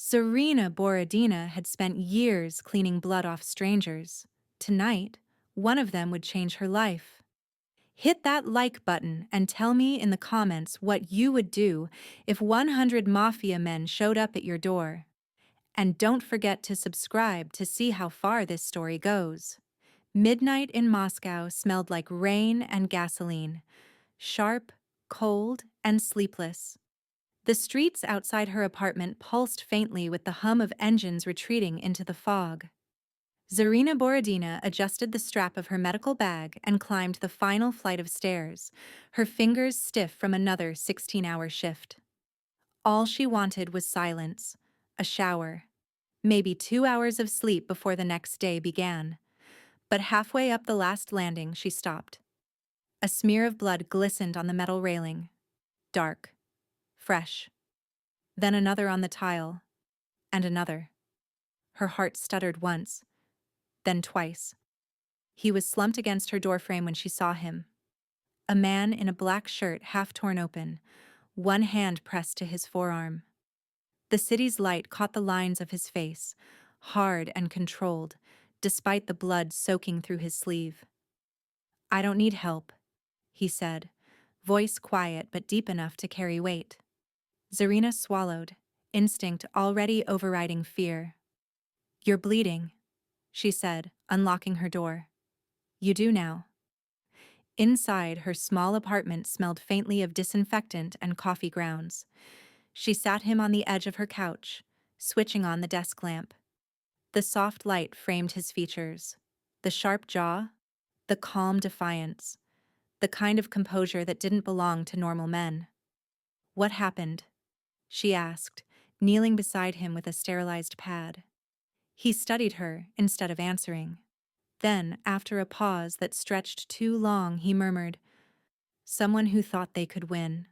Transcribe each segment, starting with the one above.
Zarina Borodina had spent years cleaning blood off strangers. Tonight, one of them would change her life. Hit that like button and tell me in the comments what you would do if 100 mafia men showed up at your door. And don't forget to subscribe to see how far this story goes. Midnight in Moscow smelled like rain and gasoline, sharp, cold, and sleepless. The streets outside her apartment pulsed faintly with the hum of engines retreating into the fog. Zarina Borodina adjusted the strap of her medical bag and climbed the final flight of stairs, her fingers stiff from another 16-hour shift. All she wanted was silence, a shower, maybe 2 hours of sleep before the next day began. But halfway up the last landing, she stopped. A smear of blood glistened on the metal railing. Dark. Fresh. Then another on the tile. And another. Her heart stuttered once. Then twice. He was slumped against her doorframe when she saw him. A man in a black shirt half torn open, one hand pressed to his forearm. The city's light caught the lines of his face, hard and controlled, despite the blood soaking through his sleeve. "I don't need help," he said, voice quiet but deep enough to carry weight. Zarina swallowed, instinct already overriding fear. "You're bleeding," she said, unlocking her door. "You do now." Inside, her small apartment smelled faintly of disinfectant and coffee grounds. She sat him on the edge of her couch, switching on the desk lamp. The soft light framed his features. The sharp jaw, the calm defiance, the kind of composure that didn't belong to normal men. "What happened?" she asked, kneeling beside him with a sterilized pad. He studied her instead of answering. Then, after a pause that stretched too long, he murmured, "Someone who thought they could win."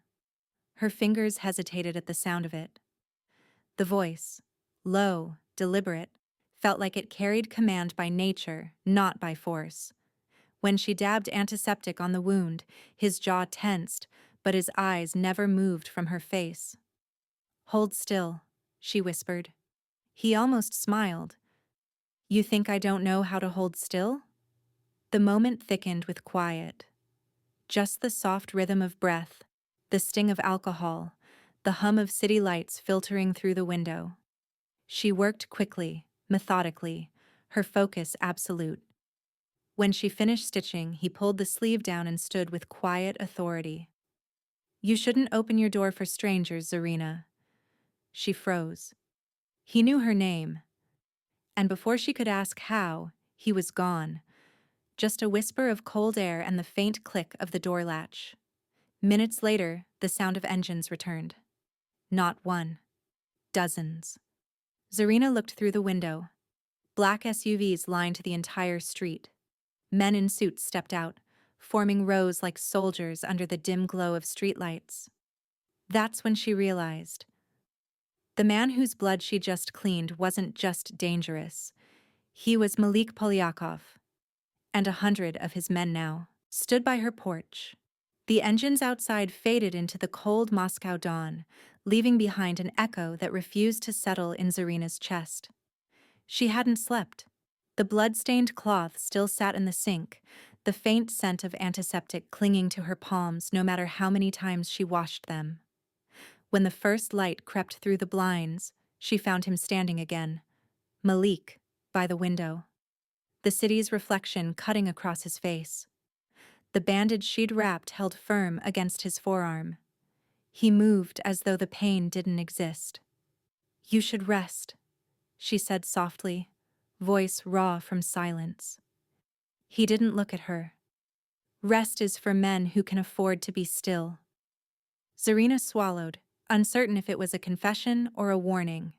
Her fingers hesitated at the sound of it. The voice, low, deliberate, felt like it carried command by nature, not by force. When she dabbed antiseptic on the wound, his jaw tensed, but his eyes never moved from her face. "Hold still," she whispered. He almost smiled. "You think I don't know how to hold still?" The moment thickened with quiet. Just the soft rhythm of breath, the sting of alcohol, the hum of city lights filtering through the window. She worked quickly, methodically, her focus absolute. When she finished stitching, he pulled the sleeve down and stood with quiet authority. "You shouldn't open your door for strangers, Zarina." She froze. He knew her name. And before she could ask how, he was gone. Just a whisper of cold air and the faint click of the door latch. Minutes later, the sound of engines returned. Not one. Dozens. Zarina looked through the window. Black SUVs lined the entire street. Men in suits stepped out, forming rows like soldiers under the dim glow of streetlights. That's when she realized. The man whose blood she just cleaned wasn't just dangerous. He was Malik Polyakov. And 100 of his men now stood by her porch. The engines outside faded into the cold Moscow dawn, leaving behind an echo that refused to settle in Zarina's chest. She hadn't slept. The blood-stained cloth still sat in the sink, the faint scent of antiseptic clinging to her palms no matter how many times she washed them. When the first light crept through the blinds, she found him standing again, Malik, by the window. The city's reflection cutting across his face. The bandage she'd wrapped held firm against his forearm. He moved as though the pain didn't exist. "You should rest," she said softly, voice raw from silence. He didn't look at her. "Rest is for men who can afford to be still." Zarina swallowed, uncertain if it was a confession or a warning.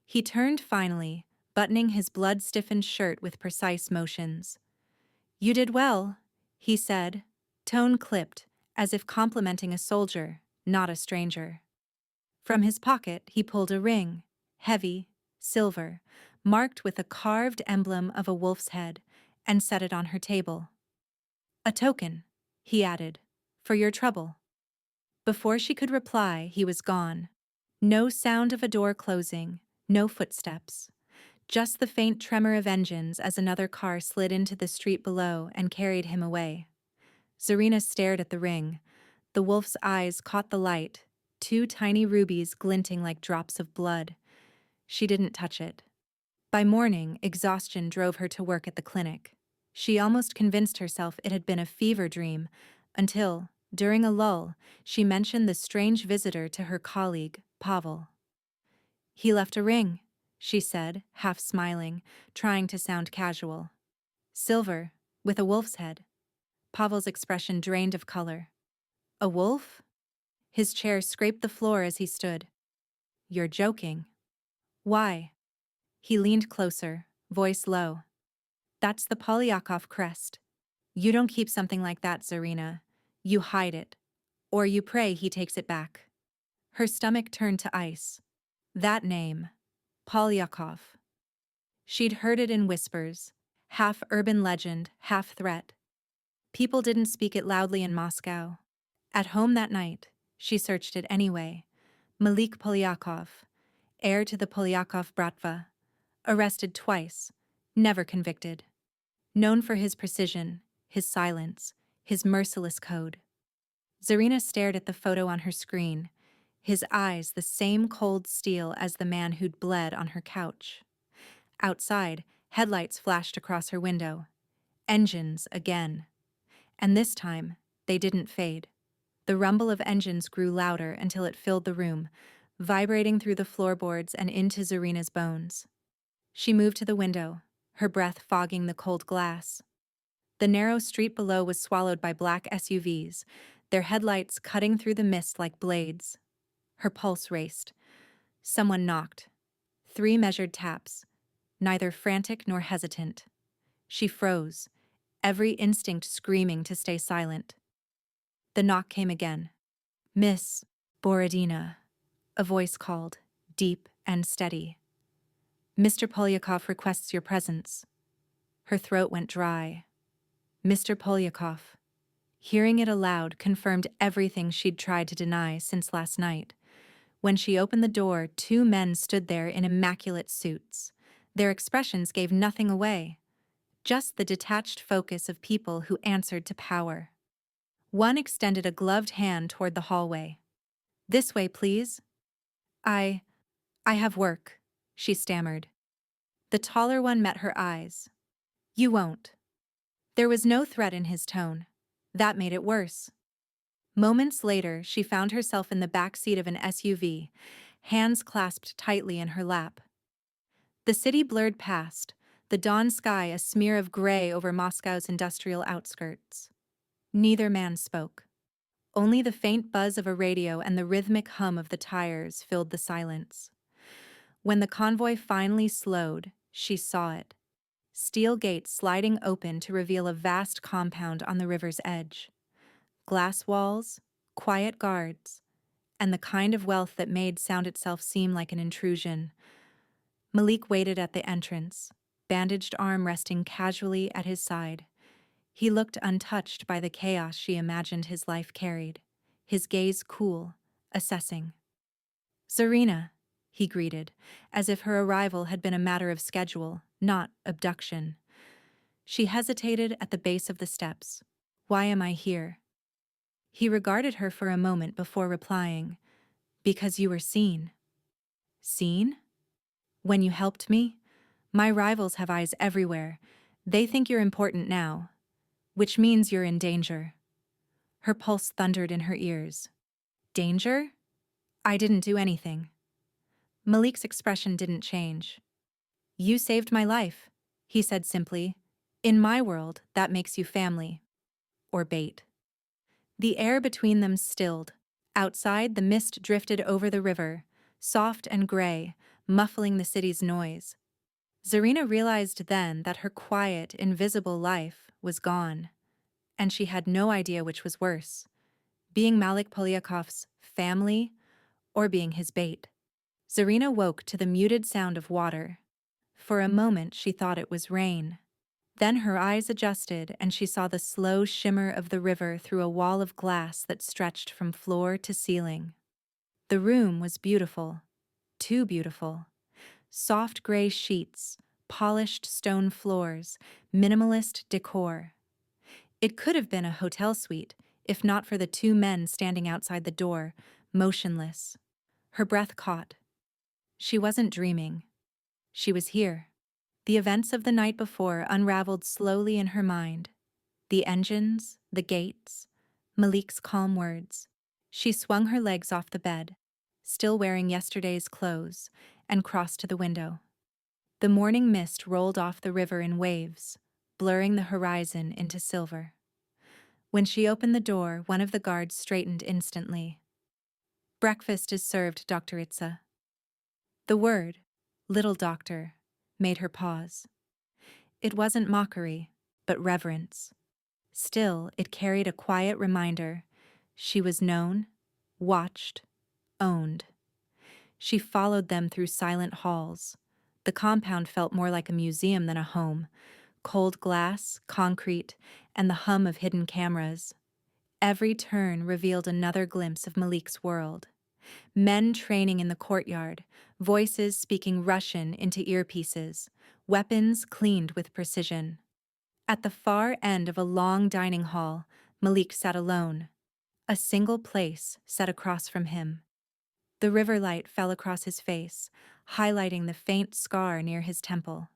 He turned finally, buttoning his blood-stiffened shirt with precise motions. "You did well," he said, tone clipped, as if complimenting a soldier, not a stranger. From his pocket he pulled a ring, heavy, silver, marked with a carved emblem of a wolf's head, and set it on her table. "A token," he added, "for your trouble." Before she could reply, he was gone. No sound of a door closing, no footsteps. Just the faint tremor of engines as another car slid into the street below and carried him away. Zarina stared at the ring. The wolf's eyes caught the light, two tiny rubies glinting like drops of blood. She didn't touch it. By morning, exhaustion drove her to work at the clinic. She almost convinced herself it had been a fever dream, until, during a lull, she mentioned the strange visitor to her colleague, Pavel. "He left a ring," she said, half smiling, trying to sound casual. "Silver, with a wolf's head." Pavel's expression drained of color. "A wolf?" His chair scraped the floor as he stood. "You're joking." "Why?" He leaned closer, voice low. "That's the Polyakov crest. You don't keep something like that, Zarina. You hide it. Or you pray he takes it back." Her stomach turned to ice. That name. Polyakov. She'd heard it in whispers, half urban legend, half threat. People didn't speak it loudly in Moscow. At home that night, she searched it anyway. Malik Polyakov, heir to the Polyakov Bratva, arrested twice, never convicted. Known for his precision, his silence, his merciless code. Zarina stared at the photo on her screen, his eyes the same cold steel as the man who'd bled on her couch. Outside, headlights flashed across her window. Engines again. And this time, they didn't fade. The rumble of engines grew louder until it filled the room, vibrating through the floorboards and into Zarina's bones. She moved to the window, her breath fogging the cold glass. The narrow street below was swallowed by black SUVs, their headlights cutting through the mist like blades. Her pulse raced. Someone knocked. 3 measured taps, neither frantic nor hesitant. She froze, every instinct screaming to stay silent. The knock came again. "Miss Borodina," a voice called, deep and steady. "Mr. Polyakov requests your presence." Her throat went dry. "Mr. Polyakov." Hearing it aloud confirmed everything she'd tried to deny since last night. When she opened the door, 2 men stood there in immaculate suits. Their expressions gave nothing away, just the detached focus of people who answered to power. One extended a gloved hand toward the hallway. "This way, please." I have work," she stammered. The taller one met her eyes. "You won't." There was no threat in his tone. That made it worse. Moments later, she found herself in the back seat of an SUV, hands clasped tightly in her lap. The city blurred past, the dawn sky a smear of gray over Moscow's industrial outskirts. Neither man spoke. Only the faint buzz of a radio and the rhythmic hum of the tires filled the silence. When the convoy finally slowed, she saw it. Steel gates sliding open to reveal a vast compound on the river's edge. Glass walls, quiet guards, and the kind of wealth that made sound itself seem like an intrusion. Malik waited at the entrance, bandaged arm resting casually at his side. He looked untouched by the chaos she imagined his life carried, his gaze cool, assessing. "Zarina," he greeted, as if her arrival had been a matter of schedule, not abduction. She hesitated at the base of the steps. "Why am I here?" He regarded her for a moment before replying, "Because you were seen." "Seen? When you helped me? My rivals have eyes everywhere. They think you're important now, which means you're in danger." Her pulse thundered in her ears. "Danger? I didn't do anything." Malik's expression didn't change. "You saved my life," he said simply. "In my world, that makes you family. Or bait." The air between them stilled. Outside, the mist drifted over the river, soft and gray, muffling the city's noise. Zarina realized then that her quiet, invisible life was gone, and she had no idea which was worse, being Malik Polyakov's family or being his bait. Zarina woke to the muted sound of water. For a moment she thought it was rain. Then her eyes adjusted and she saw the slow shimmer of the river through a wall of glass that stretched from floor to ceiling. The room was beautiful, too beautiful. Soft gray sheets, polished stone floors, minimalist decor. It could have been a hotel suite, if not for the two men standing outside the door, motionless. Her breath caught. She wasn't dreaming. She was here. The events of the night before unraveled slowly in her mind. The engines, the gates, Malik's calm words. She swung her legs off the bed, still wearing yesterday's clothes, and crossed to the window. The morning mist rolled off the river in waves, blurring the horizon into silver. When she opened the door, one of the guards straightened instantly. "Breakfast is served, Dr. Itza." The word, "little doctor," made her pause. It wasn't mockery, but reverence. Still, it carried a quiet reminder. She was known, watched, owned. She followed them through silent halls. The compound felt more like a museum than a home. Cold glass, concrete, and the hum of hidden cameras. Every turn revealed another glimpse of Malik's world. Men training in the courtyard, voices speaking Russian into earpieces, weapons cleaned with precision. At the far end of a long dining hall, Malik sat alone. A single place set across from him. The river light fell across his face, highlighting the faint scar near his temple.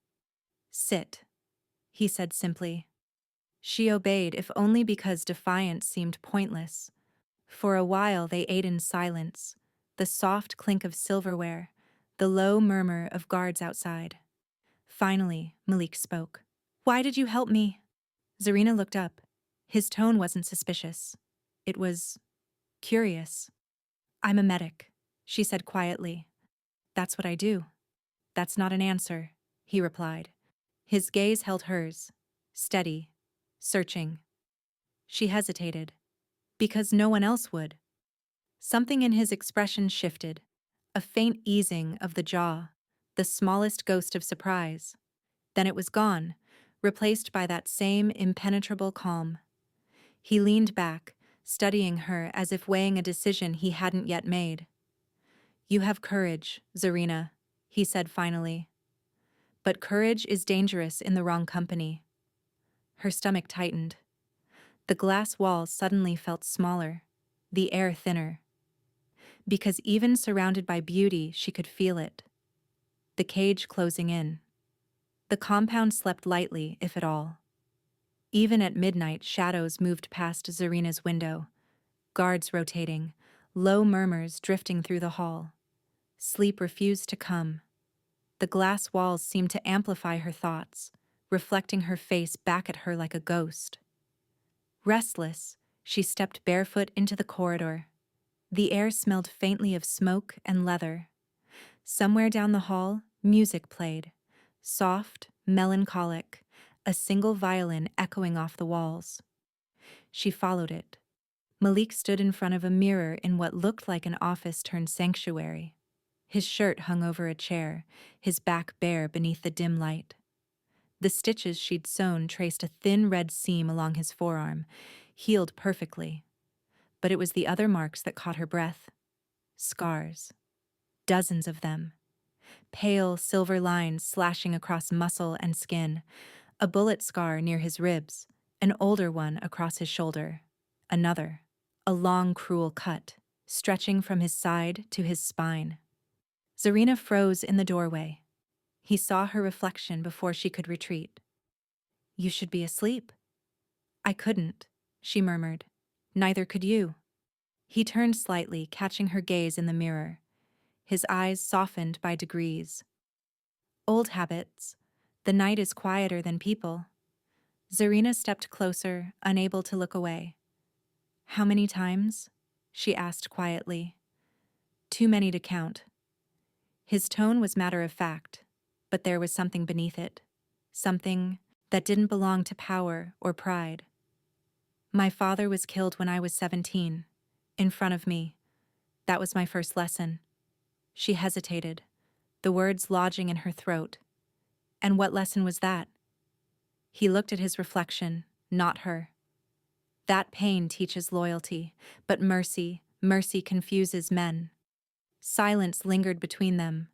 "Sit," he said simply. She obeyed, if only because defiance seemed pointless. For a while they ate in silence, the soft clink of silverware, the low murmur of guards outside. Finally, Malik spoke. "Why did you help me?" Zarina looked up. His tone wasn't suspicious. It was curious. "I'm a medic," she said quietly. "That's what I do." "That's not an answer," he replied. His gaze held hers, steady, searching. She hesitated. Because no one else would. Something in his expression shifted, a faint easing of the jaw, the smallest ghost of surprise. Then it was gone, replaced by that same impenetrable calm. He leaned back, studying her as if weighing a decision he hadn't yet made. "You have courage, Zarina," he said finally. "But courage is dangerous in the wrong company." Her stomach tightened. The glass walls suddenly felt smaller, the air thinner. Because even surrounded by beauty, she could feel it. The cage closing in. The compound slept lightly, if at all. Even at midnight, shadows moved past Zarina's window, guards rotating, low murmurs drifting through the hall. Sleep refused to come. The glass walls seemed to amplify her thoughts, reflecting her face back at her like a ghost. Restless, she stepped barefoot into the corridor. The air smelled faintly of smoke and leather. Somewhere down the hall, music played, soft, melancholic, a single violin echoing off the walls. She followed it. Malik stood in front of a mirror in what looked like an office turned sanctuary. His shirt hung over a chair, his back bare beneath the dim light. The stitches she'd sewn traced a thin red seam along his forearm, healed perfectly. But it was the other marks that caught her breath. Scars. Dozens of them. Pale silver lines slashing across muscle and skin. A bullet scar near his ribs, an older one across his shoulder. Another. A long, cruel cut, stretching from his side to his spine. Zarina froze in the doorway. He saw her reflection before she could retreat. "You should be asleep." "I couldn't," she murmured. "Neither could you." He turned slightly, catching her gaze in the mirror. His eyes softened by degrees. "Old habits. The night is quieter than people." Zarina stepped closer, unable to look away. "How many times?" she asked quietly. "Too many to count." His tone was matter of fact, but there was something beneath it. Something that didn't belong to power or pride. "My father was killed when I was 17, in front of me. That was my first lesson." She hesitated, the words lodging in her throat. "And what lesson was that?" He looked at his reflection, not her. "That pain teaches loyalty, but mercy confuses men." Silence lingered between them.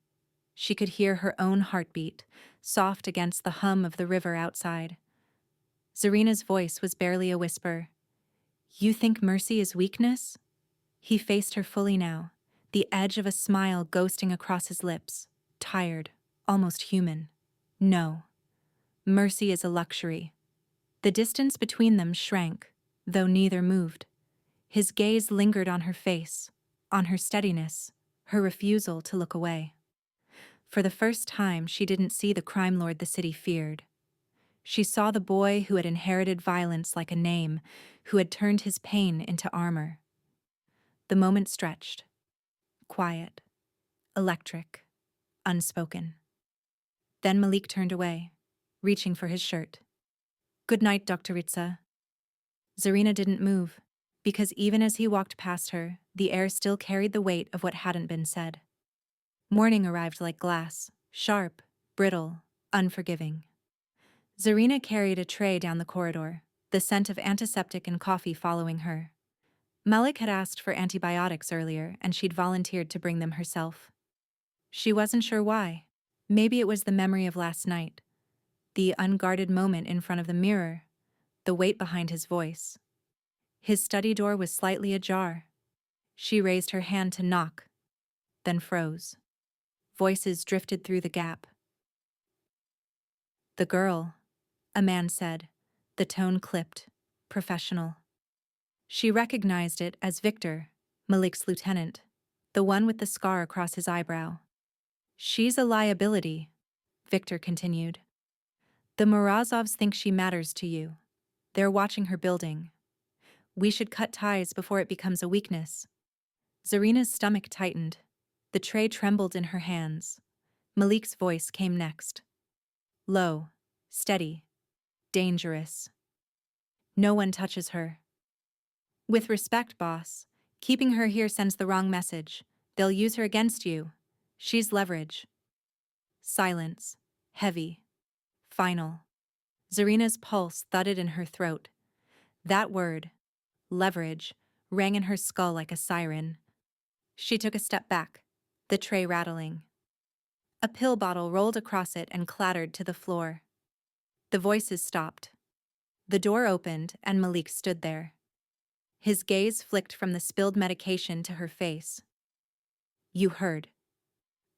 She could hear her own heartbeat, soft against the hum of the river outside. Zarina's voice was barely a whisper. "You think mercy is weakness?" He faced her fully now, the edge of a smile ghosting across his lips, tired, almost human. "No. Mercy is a luxury." The distance between them shrank, though neither moved. His gaze lingered on her face, on her steadiness, her refusal to look away. For the first time, she didn't see the crime lord the city feared. She saw the boy who had inherited violence like a name, who had turned his pain into armor. The moment stretched. Quiet. Electric. Unspoken. Then Malik turned away, reaching for his shirt. "Good night, Dr. Ritza." Zarina didn't move, because even as he walked past her, the air still carried the weight of what hadn't been said. Morning arrived like glass, sharp, brittle, unforgiving. Zarina carried a tray down the corridor, the scent of antiseptic and coffee following her. Malik had asked for antibiotics earlier, and she'd volunteered to bring them herself. She wasn't sure why. Maybe it was the memory of last night, the unguarded moment in front of the mirror, the weight behind his voice. His study door was slightly ajar. She raised her hand to knock, then froze. Voices drifted through the gap. "The girl," a man said, the tone clipped, professional. She recognized it as Victor, Malik's lieutenant, the one with the scar across his eyebrow. "She's a liability," Victor continued. "The Morozovs think she matters to you. They're watching her building. We should cut ties before it becomes a weakness." Zarina's stomach tightened. The tray trembled in her hands. Malik's voice came next. Low, steady, dangerous. "No one touches her." "With respect, boss. Keeping her here sends the wrong message. They'll use her against you. She's leverage." Silence. Heavy. Final. Zarina's pulse thudded in her throat. That word, leverage, rang in her skull like a siren. She took a step back, the tray rattling. A pill bottle rolled across it and clattered to the floor. The voices stopped. The door opened and Malik stood there. His gaze flicked from the spilled medication to her face. "You heard."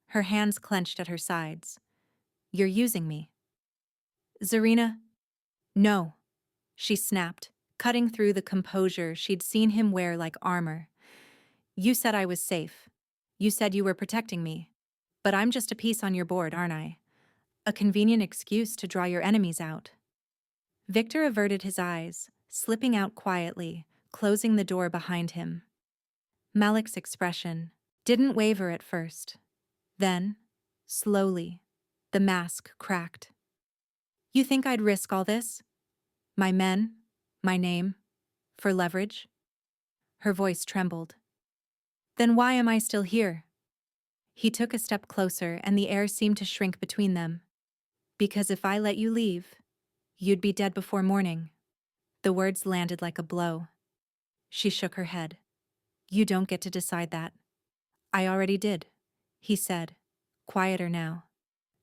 Her hands clenched at her sides. "You're using me." "Zarina?" "No," she snapped, cutting through the composure she'd seen him wear like armor. "You said I was safe. You said you were protecting me. But I'm just a piece on your board, aren't I? A convenient excuse to draw your enemies out." Victor averted his eyes, slipping out quietly, closing the door behind him. Malik's expression didn't waver at first. Then, slowly, the mask cracked. "You think I'd risk all this? My men, my name, for leverage?" Her voice trembled. "Then why am I still here?" He took a step closer and the air seemed to shrink between them. "Because if I let you leave, you'd be dead before morning." The words landed like a blow. She shook her head. "You don't get to decide that." "I already did," he said, quieter now.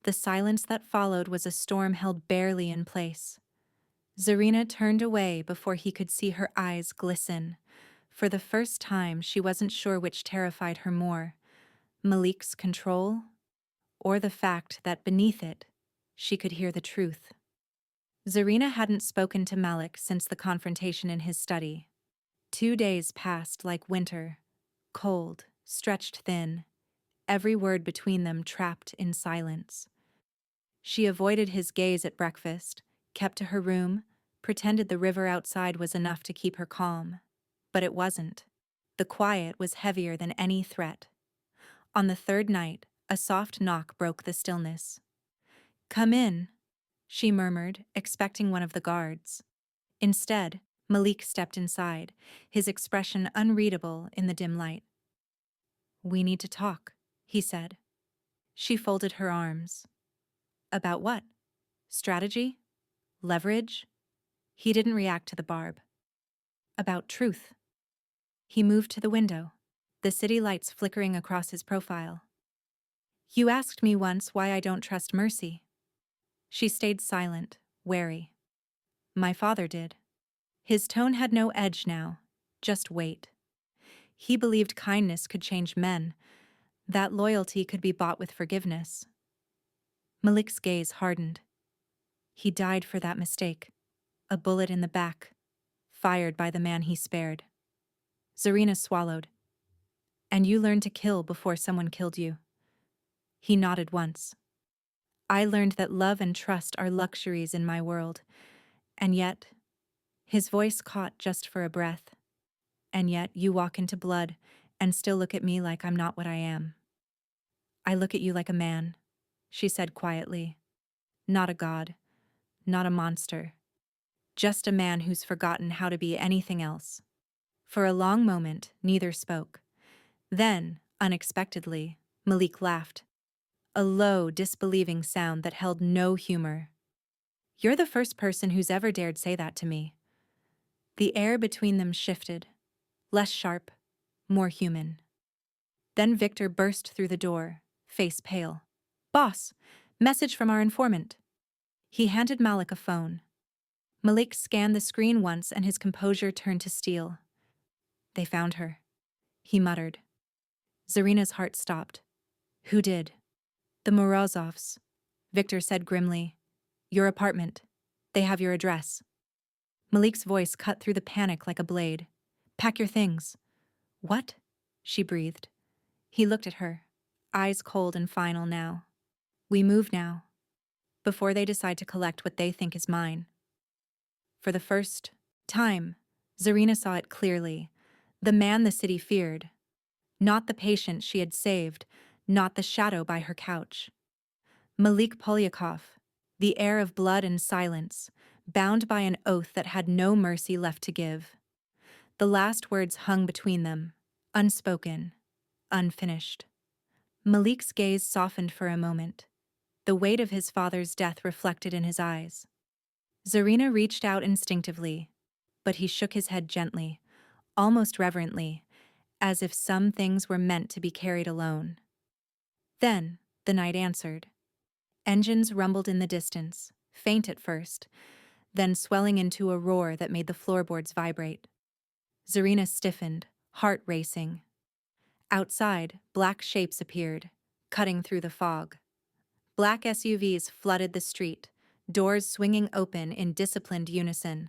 The silence that followed was a storm held barely in place. Zarina turned away before he could see her eyes glisten. For the first time, she wasn't sure which terrified her more, Malik's control, or the fact that beneath it, she could hear the truth. Zarina hadn't spoken to Malik since the confrontation in his study. 2 days passed like winter, cold, stretched thin, every word between them trapped in silence. She avoided his gaze at breakfast, kept to her room, pretended the river outside was enough to keep her calm. But it wasn't. The quiet was heavier than any threat. On the third night, a soft knock broke the stillness. "Come in," she murmured, expecting one of the guards. Instead, Malik stepped inside, his expression unreadable in the dim light. "We need to talk," he said. She folded her arms. "About what? Strategy? Leverage?" He didn't react to the barb. "About truth." He moved to the window. the city lights flickering across his profile. You asked me once why I don't trust Mercy. She stayed silent, wary. My father did. His tone had no edge now, just weight. He believed kindness could change men, that loyalty could be bought with forgiveness. Malik's gaze hardened. He died for that mistake. A bullet in the back, fired by the man he spared. Zarina swallowed. And you learned to kill before someone killed you. He nodded once. I learned that love and trust are luxuries in my world. And yet, his voice caught just for a breath. And yet you walk into blood and still look at me like I'm not what I am. I look at you like a man, she said quietly. Not a god, not a monster. Just a man who's forgotten how to be anything else. For a long moment, neither spoke. Then, unexpectedly, Malik laughed. A low, disbelieving sound that held no humor. You're the first person who's ever dared say that to me. The air between them shifted, less sharp, more human. Then Victor burst through the door, face pale. Boss, message from our informant. He handed Malik a phone. Malik scanned the screen once and his composure turned to steel. They found her, he muttered. Zarina's heart stopped. Who did? The Morozovs, Victor said grimly. Your apartment. They have your address. Malik's voice cut through the panic like a blade. Pack your things. What? She breathed. He looked at her, eyes cold and final now. We move now, before they decide to collect what they think is mine. For the first time, Zarina saw it clearly. The man the city feared. Not the patient she had saved, not the shadow by her couch. Malik Polyakov, the heir of blood and silence, bound by an oath that had no mercy left to give. The last words hung between them, unspoken, unfinished. Malik's gaze softened for a moment, the weight of his father's death reflected in his eyes. Zarina reached out instinctively, but he shook his head gently, almost reverently, as if some things were meant to be carried alone. Then, the night answered. Engines rumbled in the distance, faint at first, then swelling into a roar that made the floorboards vibrate. Zarina stiffened, heart racing. Outside, black shapes appeared, cutting through the fog. Black SUVs flooded the street, doors swinging open in disciplined unison.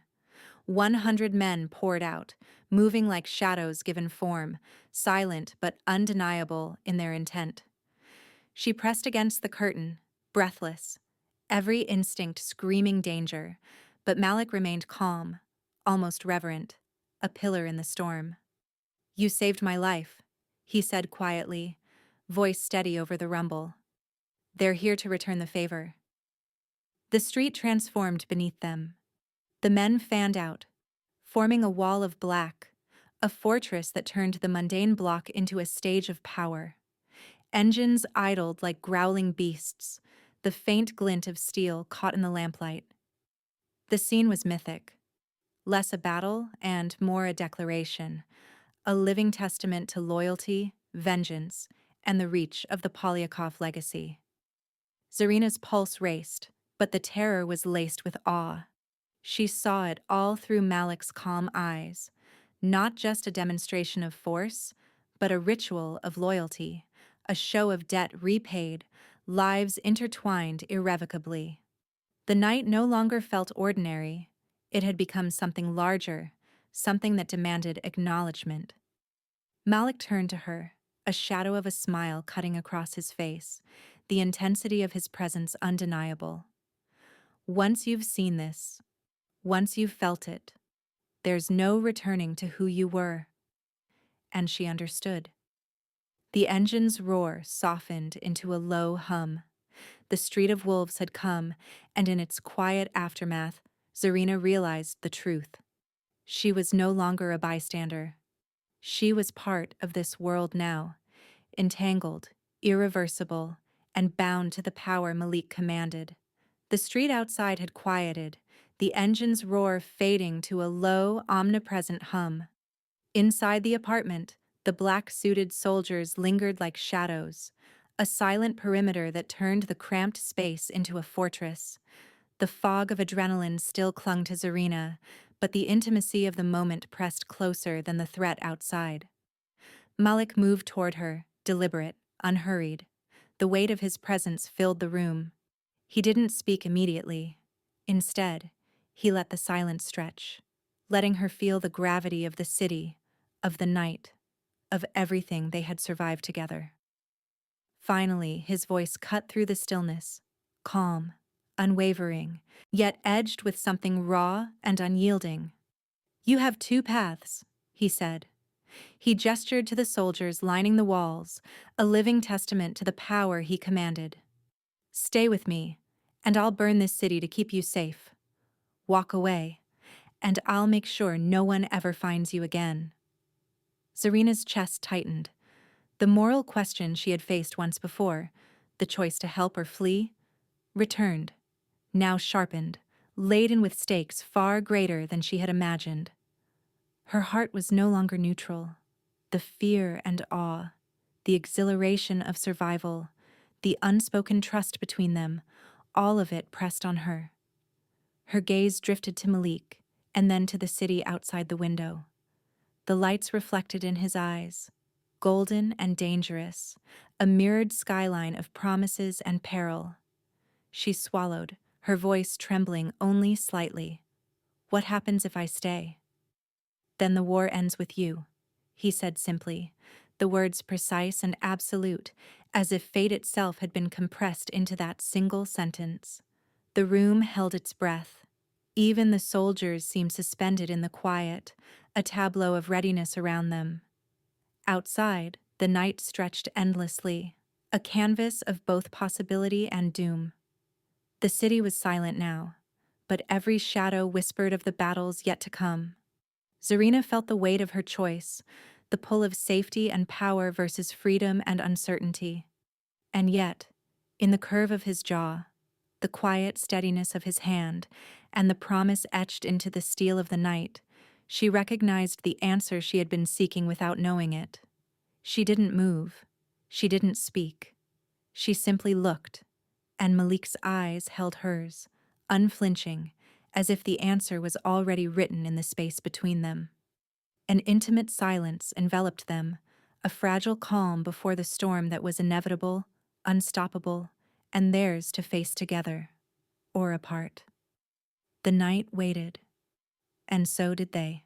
100 men poured out, moving like shadows given form, silent but undeniable in their intent. She pressed against the curtain, breathless, every instinct screaming danger, but Malik remained calm, almost reverent, a pillar in the storm. You saved my life, he said quietly, voice steady over the rumble. They're here to return the favor. The street transformed beneath them. The men fanned out, forming a wall of black, a fortress that turned the mundane block into a stage of power. Engines idled like growling beasts, the faint glint of steel caught in the lamplight. The scene was mythic, less a battle and more a declaration, a living testament to loyalty, vengeance, and the reach of the Polyakov legacy. Zarina's pulse raced, but the terror was laced with awe. She saw it all through Malik's calm eyes, not just a demonstration of force, but a ritual of loyalty, a show of debt repaid, lives intertwined irrevocably. The night no longer felt ordinary. It had become something larger, something that demanded acknowledgement. Malik turned to her, a shadow of a smile cutting across his face, the intensity of his presence undeniable. Once you've seen this, once you've felt it, there's no returning to who you were. And she understood. The engine's roar softened into a low hum. The street of wolves had come, and in its quiet aftermath, Zarina realized the truth. She was no longer a bystander. She was part of this world now, entangled, irreversible, and bound to the power Malik commanded. The street outside had quieted, the engine's roar fading to a low, omnipresent hum. Inside the apartment, The black-suited soldiers lingered like shadows, a silent perimeter that turned the cramped space into a fortress. The fog of adrenaline still clung to Zarina, but the intimacy of the moment pressed closer than the threat outside. Malik moved toward her, deliberate, unhurried. The weight of his presence filled the room. He didn't speak immediately. Instead, he let the silence stretch, letting her feel the gravity of the city, of the night, of everything they had survived together. Finally, his voice cut through the stillness, calm, unwavering, yet edged with something raw and unyielding. "You have two paths," he said. He gestured to the soldiers lining the walls, a living testament to the power he commanded. "Stay with me, and I'll burn this city to keep you safe. Walk away, and I'll make sure no one ever finds you again." Zarina's chest tightened. The moral question she had faced once before, the choice to help or flee, returned, now sharpened, laden with stakes far greater than she had imagined. Her heart was no longer neutral. The fear and awe, the exhilaration of survival, the unspoken trust between them, all of it pressed on her. Her gaze drifted to Malik, and then to the city outside the window. The lights reflected in his eyes, golden and dangerous, a mirrored skyline of promises and peril. She swallowed, her voice trembling only slightly. "What happens if I stay?" "Then the war ends with you," he said simply, the words precise and absolute, as if fate itself had been compressed into that single sentence. The room held its breath. Even the soldiers seemed suspended in the quiet, a tableau of readiness around them. Outside, the night stretched endlessly, a canvas of both possibility and doom. The city was silent now, but every shadow whispered of the battles yet to come. Zarina felt the weight of her choice, the pull of safety and power versus freedom and uncertainty. And yet, in the curve of his jaw, the quiet steadiness of his hand, and the promise etched into the steel of the night, she recognized the answer she had been seeking without knowing it. She didn't move. She didn't speak. She simply looked, and Malik's eyes held hers, unflinching, as if the answer was already written in the space between them. An intimate silence enveloped them, a fragile calm before the storm that was inevitable, unstoppable, and theirs to face together, or apart. The night waited, and so did they.